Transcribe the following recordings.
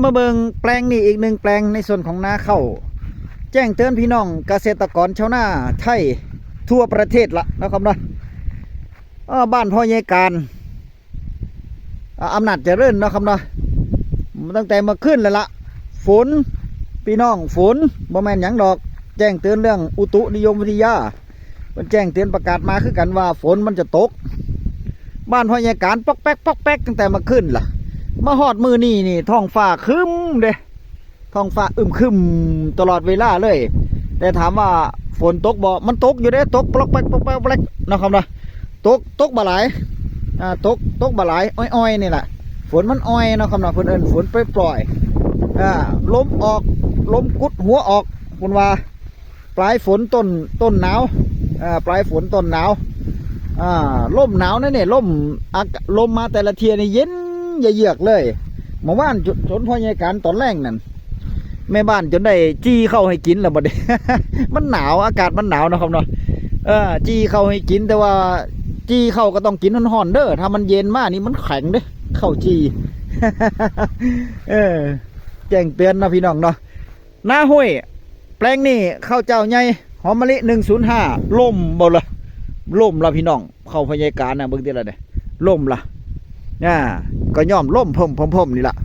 มาเบิงแปลงนี่อีกหนึ่งแปลงในส่วนของนาข้าวแจ้งเตือนพี่น้องเกษตรกรชาวนาไทยทั่วประเทศละนะครับเนาะบ้านพ่อใหญ่การอำนาจเจริญนะครับเนาะตั้งแต่มาขึ้นเลยละฝนพี่น้องฝนบ่แม่นหยังดอกแจ้งเตือนเรื่องอุตุนิยมวิทยามันแจ้งเตือนประกาศมาคือกันว่าฝนมันจะตกบ้านพ่อใหญ่การปอกแป๊กปอกแป๊กตั้งแต่มาขึ้นล่ะมาฮอดมือนี่ท้องฟ้าครึ้มเด้ท้องฟ้าอึมครึ้มตลอดเวลาเลยแต่ถามว่าฝนตกบ่มันตกอยู่เด้ตกปลอกแป๊กปลอกแป๊กปลอกแป๊กนะครับนะตกบ่หลายตกบ่หลายอ้อยๆนี่แหละฝนมันอ้อยนะครับนะเพิ่นเอิ้นฝนปล่อยลมออกลมกุดหัวออกคุณว่าปลายฝนต้นหนาวปลายฝนต้นหนาวลมหนาวนั่นเนี่ยลมมาแต่ละเทียนี่เย็นเยือกเลยเมื่อวานจนพ่อใหญ่การตอนแรกนั่นแม่บ้านจนได้จี้เข้าให้กินแล้วบ่ได้ มันหนาวอากาศมันหนาวนะครับเนาะจี้เข้าให้กินแต่ว่าจี้เข้าก็ต้องกินร้อนๆเด้อถ้ามันเย็นมากนี่มันแข็งเด้เข้าจี้ แจ้งเตือนนะพี่น้องเนาะหน้าห้วยแปลงนี่ข้าวเจ้าใหญ่หอมมะลิ105ล่มบ่ละล่มละพี่น้องเข้าพยาการนะเบิ่งติละเด้ล่มละก็ย่อมล่มพมนี่ละ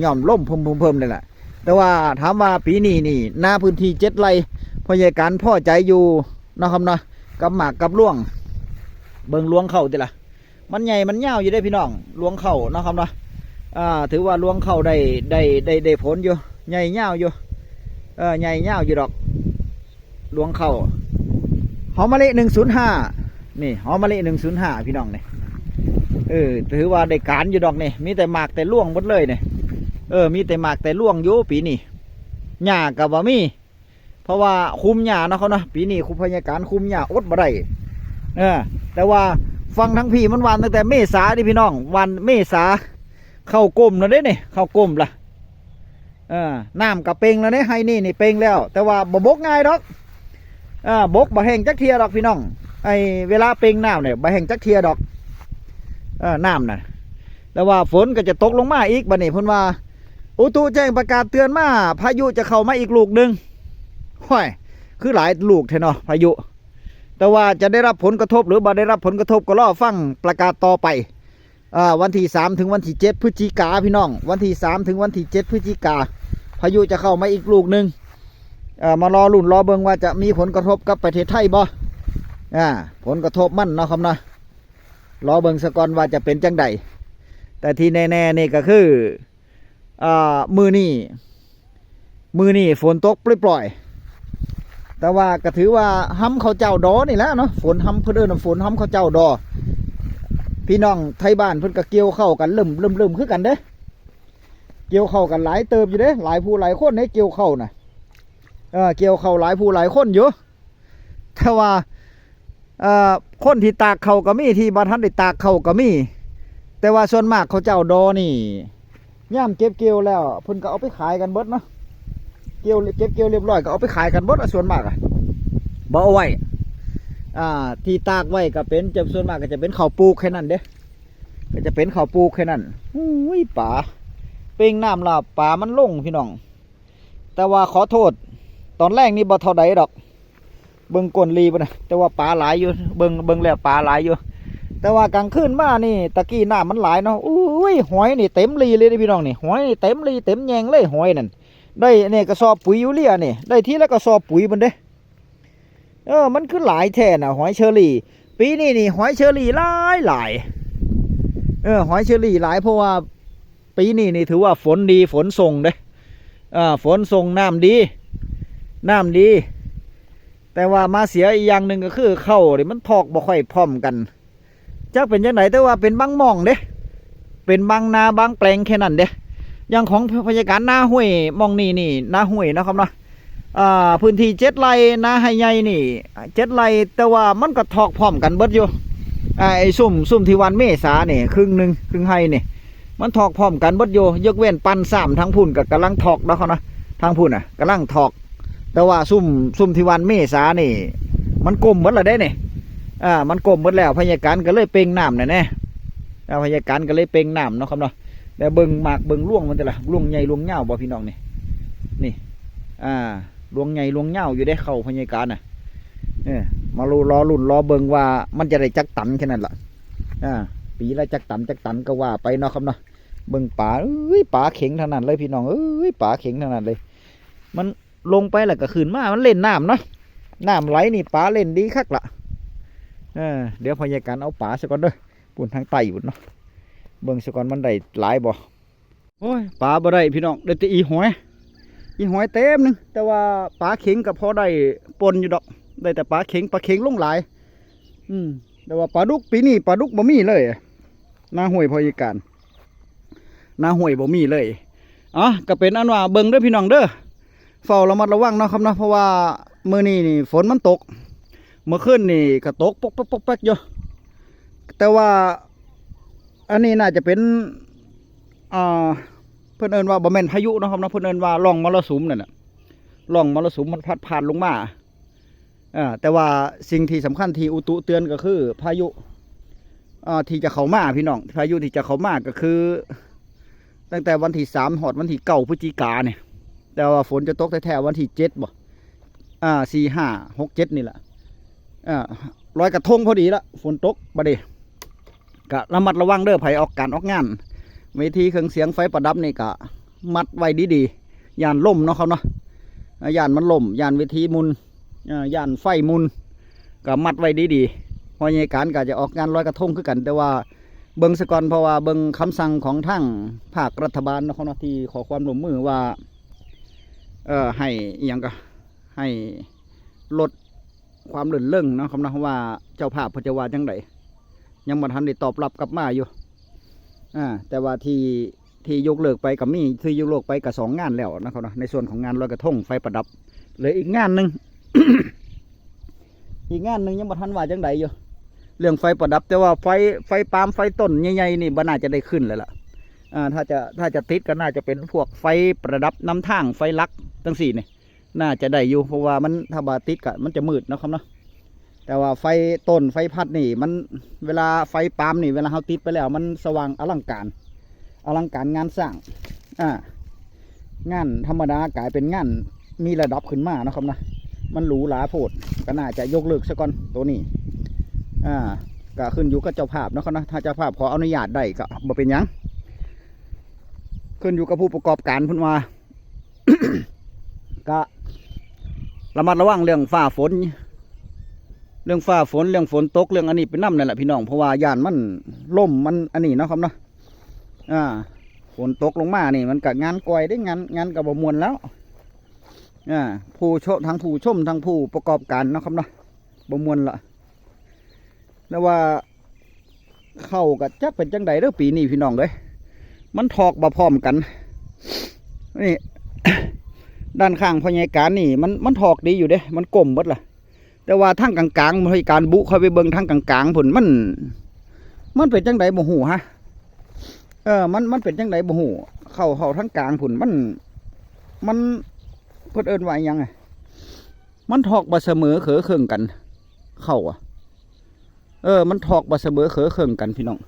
ย่อมล่มพมนี่แหละแต่ว่าถามว่าปีนี้นี่หน้าพื้นที่7 ไร่พยาการพ่อใจอยู่นะครับเนาะกับหมากกับล่วงเบิ่งล่วงเข้าติละมันใหญ่มันยาวอยู่ได้พี่น้องล่วงเข้านะครับเนาะถือว่าล่วงเข้าได้ผลอยู่ใหญ่ยาวอยู่ใหญ่ยาวอยู่ดอกล่วงเข้าหอมมะลิ105นี่หอมมะลิ105พี่น้องนี่ถือว่าได้การอยู่ดอกนี่มีแต่หมากแต่ล่วงหมดเลยนี่มีแต่หมากแต่ล่วงอยู่ปีนี้หญ้ากับว่ามีเพราะว่าคุมหญ้าเนาะเขาเนาะปีนี้คุมพยาการคุมหญ้าอดบ่ได้แต่ว่าฟังทั้งพี่มันวันตั้งแต่เมษาดิพี่น้องวันเมษาเข้ากลมแล้วเด้นี่เข้ากลมละน้ำกับเป่งแล้วเนี่ยให้นี่เป่งแล้วแต่ว่าบกง่ายดอกบกบ่แห้งจักเทียดอกพี่น้องเวลาเป่งน้ำเนี่ยบ่แห้งจักเทียดอกน้ำน่ะแต่ว่าฝนก็จะตกลงมาอีกบัดนี้เพิ่นว่าอุตุแจ้งประกาศเตือนมาพายุจะเข้ามาอีกลูกหนึ่งห้อยคือหลายลูกแท้เนาะพายุแต่ว่าจะได้รับผลกระทบหรือบ่ได้รับผลกระทบก็รอฟังประกาศต่อไปวันที่3 ถึงวันที่7 พฤศจิกาพี่น้องวันที่3 ถึงวันที่7 พฤศจิกาพายุจะเข้ามาอีกลูกหนึ่งมารอลุ่นรอเบิ่งว่าจะมีผลกระทบกับประเทศไทยบ่ผลกระทบมั่นเนาะครับนะรอเบิ่งสะก่อนว่าจะเป็นจังใดแต่ที่แน่ๆนี่ก็คือมือนี่ฝนตกปล่อยๆแต่ว่าก็ถือว่าห้ำเขาเจ้าดอนี่แหละเนาะฝนห้ำเพื่อนฝนห้ำเขาเจ้าดอพี่น้องไทยบ้านเพิ่นก็เกี่ยวเข้ากันเริ่มคือกันเด้เกี่ยวเข้ากันหลายเติบอยู่เด้หลายผู้หลายคนเด้เกี่ยวเข้าน่ะเกี่ยวเข้าหลายผู้หลายคนอยู่แต่ว่าคนที่ตากเขาก็มีที่บ่ทันได้ตากเขาก็มีแต่ว่าส่วนมากเขาเจ้าดอนี่ย่ามเก็บเกี่ยวแล้วเพิ่นก็เอาไปขายกันเบิดเนาะเก็บเกี่ยวเรียบร้อยก็เอาไปขายกันเบิดส่วนมากบ่เอาไว้ที่ตากไว้ก็เป็นส่วนมากก็จะเป็นข้าวปลูกแค่นั้นเด้ก็จะเป็นข้าวปลูกแค่นั้นอุ้ยป่าเป่งน้ำลาป่ามันลงพี่น้องแต่ว่าขอโทษตอนแรกนี่บ่เท่าใดดอกเบิ่งก้นรีบ่นะแต่ว่าป่าหลายอยู่เบิ่งแล้วป่าหลายอยู่แต่ว่ากลางคืนมานี่ตะกี้น้ำมันหลายเนาะอุ้ยหอยนี่เต็มรีเลยพี่น้องนี่หอยนี่เต็มรีเต็มแยงเลยหอยนั่นได้เนี่ยกระสอบปุ๋ยยูเรียนี่ได้ทีละกระสอบปุ๋ยมันเด้มันคือหลายแท่น่ะหอยเชอรี่ปีนี้นี่หอยเชอรี่หลายหอยเชอรี่หลายเพราะว่าปีนี้นี่ถือว่าฝนดีฝนส่งเด้ฝนส่งน้ำดีแต่ว่ามาเสียอีกอย่างหนึ่งก็คือเข้าเนี่ยมันทอกบ่ค่อยพร้อมกันจักเป็นยังไงแต่ว่าเป็นบางหม่องเด้เป็นบางนาบางแปลงแค่นั้นเด้อย่างของพยาการหน้าห้วยมองนี่หน้าห้วยนะครับเนาะพื้นที่7 ไร่นาให้ใหญ่นี่7 ไร่แต่ว่ามันก็ทอกพร้อมกันเบิดอยู่ไอ้ซุ่มที่วันเมษาเนี่ยครึ่งให้นี่มันทอกพร้อมกันเบิดอยู่ยกเว้นปัน3ทางพุ่นกับกำลังทอกแล้วเขานะทางพุ่นกำลังทอกแต่ว่าซุ่มที่วันเมษานี่มันกลมหมดแล้วได้เนี่ยมันกลมหมดแล้วพยาการก็เลยเป่งน้ำแน่พยาการก็เลยเป่งน้ำเนาะครับเนาะ แต่เบิ่งหมากเบิ่งล่วงมันแต่ละล่วงใหญ่ล่วงเงาบ่พี่น้องนี่นี่ล่วงใหญ่ล่วงเงาอยู่ได้เข้าพญาการน่ะมาลุ้นรอเบิ่งว่ามันจะได้จักตันแค่นั้นล่ะปีละจักตันก็ว่าไปเนาะครับเนาะเบิ่งป่าป่าเข็งเท่านั้นเลยพี่น้องป่าเข็งเท่านั้นเลยมันลงไปแล้วก็ขึ้นมามันเล่นน้ำเนาะน้ำไหลนี่ป่าเล่นดีคักละเดี๋ยวพยาการเอาป่าซะก่อนเด้อปุ่นทางใต้ปุ่นเนาะเบิ่งซะก่อนมันได้หลายบ่โอ้ยป่าบ่ได้พี่น้องได้แต่อีหอยเต็มนึงแต่ว่าป่าเข็งก็พอได้ปนอยู่ดอกได้แต่ป่าเข็งลงหลายแต่ว่าปลาดุกปีนี้ปลาดุกบ่มีเลยนาห้วยพยาการนาห้วยบ่มีเลยก็เป็นอันว่าเบิ่งเด้อพี่น้องเด้อเฝ้าระมัดระวังเนาะครับเนาะเพราะว่ามื้อนี้นี่ฝนมันตกเมื่อคืนนี่ก็ตกปกแป๊กอยู่แต่ว่าอันนี้น่าจะเป็นเพิ่นเอิ้นว่าบ่แม่นพายุเนาะครับเนาะเพิ่นเอิ้นว่าร่องมรสุมนั่นน่ะร่องมรสุมมันพัดผ่านลงมาแต่ว่าสิ่งที่สำคัญที่อุตุเตือนก็คือพายุที่จะเข้ามาพี่น้องพายุที่จะเข้ามาก็คือตั้งแต่วันที่3 หอดวันที่9 พฤศจิกาเนี่ยแต่ว่าฝนจะตกแท้ๆวันที่7บ่4 5 6 7นี่แหละลอยกระทงพอดีละฝนตกบัดนี้ก็ระมัดระวังเด้อไผออกการออกงานเวทีเครื่องเสียงไฟประดับนี่ก็มัดไว้ดีๆย่านล่มเนาะเขาเนาะย่านมันล่มย่านเวทีมุนย่านไฟมุนก็มัดไว้ดีๆพอในการก็จะออกงานลอยกระทงคือกันแต่ว่าเบิ่งซะก่อนเพราะว่าเบิ่งคำสั่งของทางภาครัฐบาลเนาะเขาเนาะที่ขอความร่วมมือว่าให้อย่างก็ให้ลดความเลื่อนเล่งเนาะคำนะว่าเจ้าภาพเพจว่าจังไดยังบ่ทันได้ตอบรับกลับมาอยู่แต่ว่าที่ยกเลิกไปกับมีที่ยกเลิกไปกับ2 งานแล้วนะครับนะในส่วนของงานลอยกระทงไฟประดับเหลืออีกงานหนึ่ง อีกงานหนึ่งยังบ่ทันว่าจังไดอยู่เรื่องไฟประดับแต่ว่าไฟปาล์มไฟต้นใหญ่ๆนี่บ่น่าจะได้ขึ้นเลยล่ะถ้าจะติดก็น่าจะเป็นพวกไฟประดับน้ำทางไฟลักตั้ง4นี่น่าจะได้อยู่เพราะว่ามันถ้าบาติดก็มันจะมืดนะครับเนาะแต่ว่าไฟต้นไฟพัดนี่มันเวลาไฟปาล์มนี่เวลาเขาติดไปแล้วมันสว่างอลังการงานสร้างงานธรรมดากลายเป็นงานมีระดับขึ้นมานะครับนะมันหรูหราโพดก็น่าจะยกเลิกซะก่อนตัวนี้ก็ขึ้นอยู่กับเจ้าภาพนะครับนะถ้าเจ้าภาพขออนุญาตได้ก็บ่เป็นหยังขึ้นอยู่กับผู้ประกอบการพุ่นว่า ก็ระมัดระวังเรื่องฟ้าฝนเรื่องฝนตกเรื่องอันนี้เป็นน้ำนั่นแหละพี่น้องเพราะว่าย่านมันล่มมันอันนี้เนาะครับเนาะฝนตกลงมานี่มันกับงานก่อยได้งานกับบมวลแล้วผู้ชมทั้งผู้ประกอบการเนาะครับเนาะบมวลละแล้วว่าเข้ากับจักเป็นจังใดเด้อปีนี้พี่น้องเลยมันถอกบ่พร้อมกันนี่ ด้านข้างพญาการนี่มันถอกดีอยู่เด้มันกลมหมดล่ะแต่ว่าทั้งกลางพญาการบุเข้าไปเบิ่งทั้งกลางผลมันเป็นจังใดบ่ฮู้ฮะมันเป็นจังใดบ่ฮู้เข้าทั้งกลางผลมันเพิ่นเอิ้นว่าหยังไงมันถอกบ่เสมอเขอเคืองกันเข้ามันถอกบ่เสมอเขอเคืองกันพี่น้อง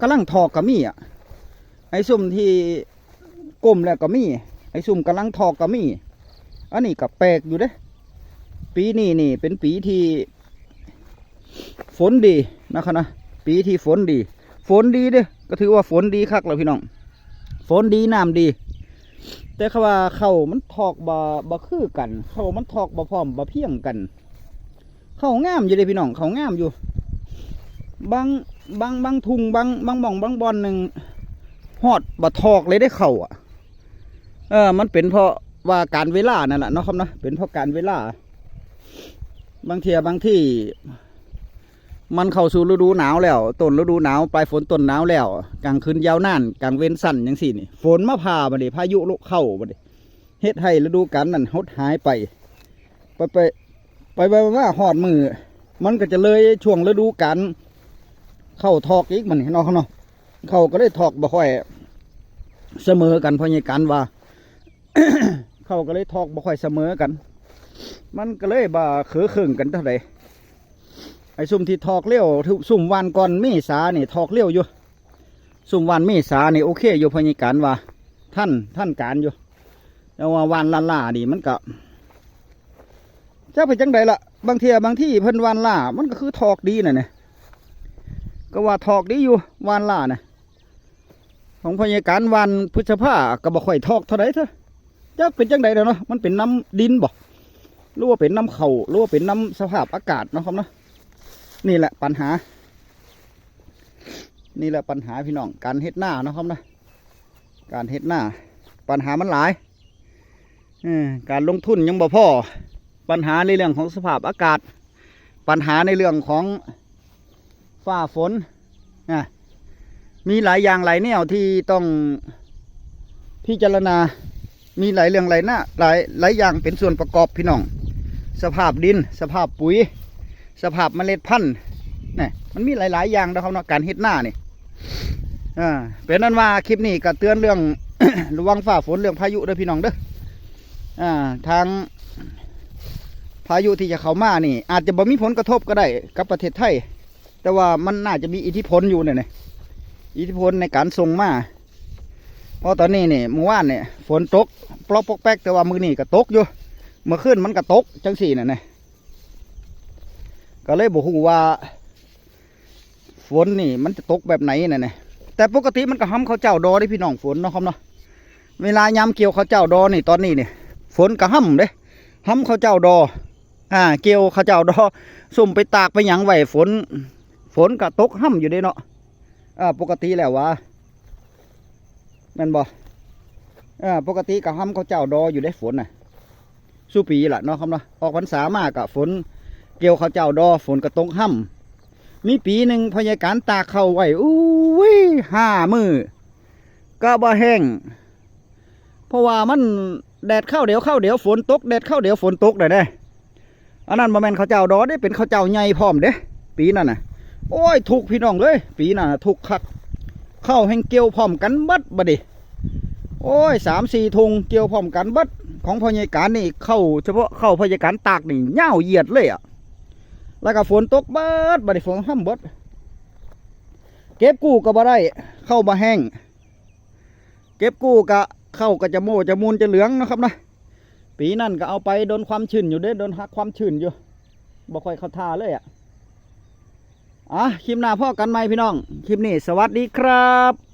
กำลังถอกก็มีไอ้ซุ่มที่ก้มแล้วก็มีไอ้ซุ่มกำลังถอกก็มีอันนี้ก็แปลกอยู่เด้ปีนี้นี่เป็นปีที่ฝนดีนะครับนะปีที่ฝนดีเด้ก็ถือว่าฝนดีคักแล้วพี่น้องฝนดีน้ำดีแต่คำว่าเข้ามันถอกบ่คือกันเข้ามันถอกบ่พร้อมบ่เพียงกันเข้างามอยู่เลยพี่น้องเข้างามอยู่บางทุ่งบางหม่องบางบอนหนึ่งฮอดบ่ถอกเลยได้เข้ามันเป็นเพราะว่าการเวลานั่นแหละเนาะครับนะเป็นเพราะการเวลาบางที่มันเข้าสู่ฤดูหนาวแล้วต้นฤดูหนาวปลายฝนต้นหนาวแล้วกลางคืนยาวนานกลางเว้นสั้นอย่างสี่นี่ฝนมาพาบัดนี้พายุเข้าบัดนี้เฮ็ดให้ฤดูกาลนั้นหดหายไปว่าหอดมือมันก็จะเลยช่วงฤดูกาลเข้าถอกอีกมันเนาะเข้าก็ได้ถอกบ่ค่อยเสมอกันเพราะในการว่า เข้าก็เลยถอกบ่ค่อยเสมอกันมันก็เลยบ่เขือเคืองกันเท่าไหร่ไอ้ซุ่มที่ถอกเลี้ยวซุ่มวานก่อนเมษานี่ถอกเลี้ยวอยู่ สุ่มวันเมษานี่โอเคอยู่พยาการว่าท่านการอยู่แต่ว่าวันล่าดิมันก็เจ้าไปจังใดละบางที่เพิ่นวันล่ามันก็คือทอกดีน่ะเนี่ยก็ว่าทอกดีอยู่วันล่าน่ะของพยาการวันพฤษภาก็บ่ค่อยทอกเท่าไรเถอะเจ้าเป็นจังใดเนาะมันเป็นน้ำดินบ่หรือว่าเป็นน้ำเขาหรือว่าเป็นน้ำสภาพอากาศเนาะครับเนาะนี่แหละปัญหาพี่น้องการเฮ็ดหน้าเนาะครับนะการเฮ็ดหน้าปัญหามันหลายการลงทุนยังบ่พอปัญหาในเรื่องของสภาพอากาศปัญหาในเรื่องของฟ้าฝนมีหลายอย่างหลายแนวที่ต้องพิจารณามีหลายเรื่องหลายอย่างเป็นส่วนประกอบพี่น้องสภาพดินสภาพปุ๋ยสภาพเมล็ดพันธุ์นี่มันมีหลายอย่างนะครับเนาะการเฮ็ดหน้านี่เป็นนั้นว่าคลิปนี้ก็เตือนเรื่อง ระวังฟ้าฝนเรื่องพายุด้วยพี่น้องเด้อทางพายุที่จะเข้ามานี่อาจจะบ่มีผลกระทบก็ได้กับประเทศไทยแต่ว่ามันน่าจะมีอิทธิพลอยู่เนี่ยอิทธิพลในการส่งมาเพราะตอนนี้นี่เมื่อวานเนี่ยฝนตกปลอกปอกแป๊กแต่ว่ามื้อนี้ก็ตกอยู่เมื่อคืนมันก็ตกจังสี่เนี่ยก็เลยบอกว่าฝนนี่มันจะตกแบบไหนเนี่ยแต่ปกติมันก็ห้ำข้าวเจ้าดอได้พี่น้องฝนเนาะครับเนาะเวลายามเกี่ยวข้าวเจ้าดอนี่ตอนนี้เนี่ยฝนก็ห้ำเด้ห้ำข้าวเจ้าดอเกี่ยวข้าวเจ้าดอสุ่มไปตากไปหยังไว้ฝนก็ตกห้ำอยู่เด้เนาะปกติแล้ววะแม่นบ่ปกติก็ห้ำข้าวเจ้าดออยู่ได้ฝนน่ะสู้ปีล่ะเนาะครับเนาะออกพรรษามากกับฝนเกี่ยวข้าวเจ้าดอฝนก็ตกห้ำมีปีหนึ่งพยาการตากเข้าไว้5 มื้อก็บ่แห้งเพราะว่ามันแดดเข้าเดี๋ยวฝนตกแดดเข้าเดี๋ยวฝนตกได้เด้อันนั้นบ่แม่นข้าวเจ้าดอได้เป็นข้าวเจ้าใหญ่พร้อมเด้ปีนั้นน่ะโอ้ยถูกพี่น้องเลยปีนั้นน่ะถูกคักเข้าแห่งเกี่ยวพร้อมกันบัดบัดดิโอ้ย3-4 ถุงเกี่ยวพร้อมกันบัดของพยาการนี่เข้าเฉพาะเข้าพยาการตากนี่เหย้าเหยียดเลยแล้วก็ฝนตกบัดบัดฝนห้ำบัดเก็บกู้ก็บ่ได้เข้ามาแห้งเก็บกู้ก็เข้าก็จะโม่จะมูลจะเหลืองนะครับนะปีนั่นก็เอาไปโดนความชื้นอยู่เด้โดนหักความชื้นอยู่บ่ค่อยเข้าท่าเลยคลิปหน้าพ่อกันไหมพี่น้องคลิปนี้สวัสดีครับ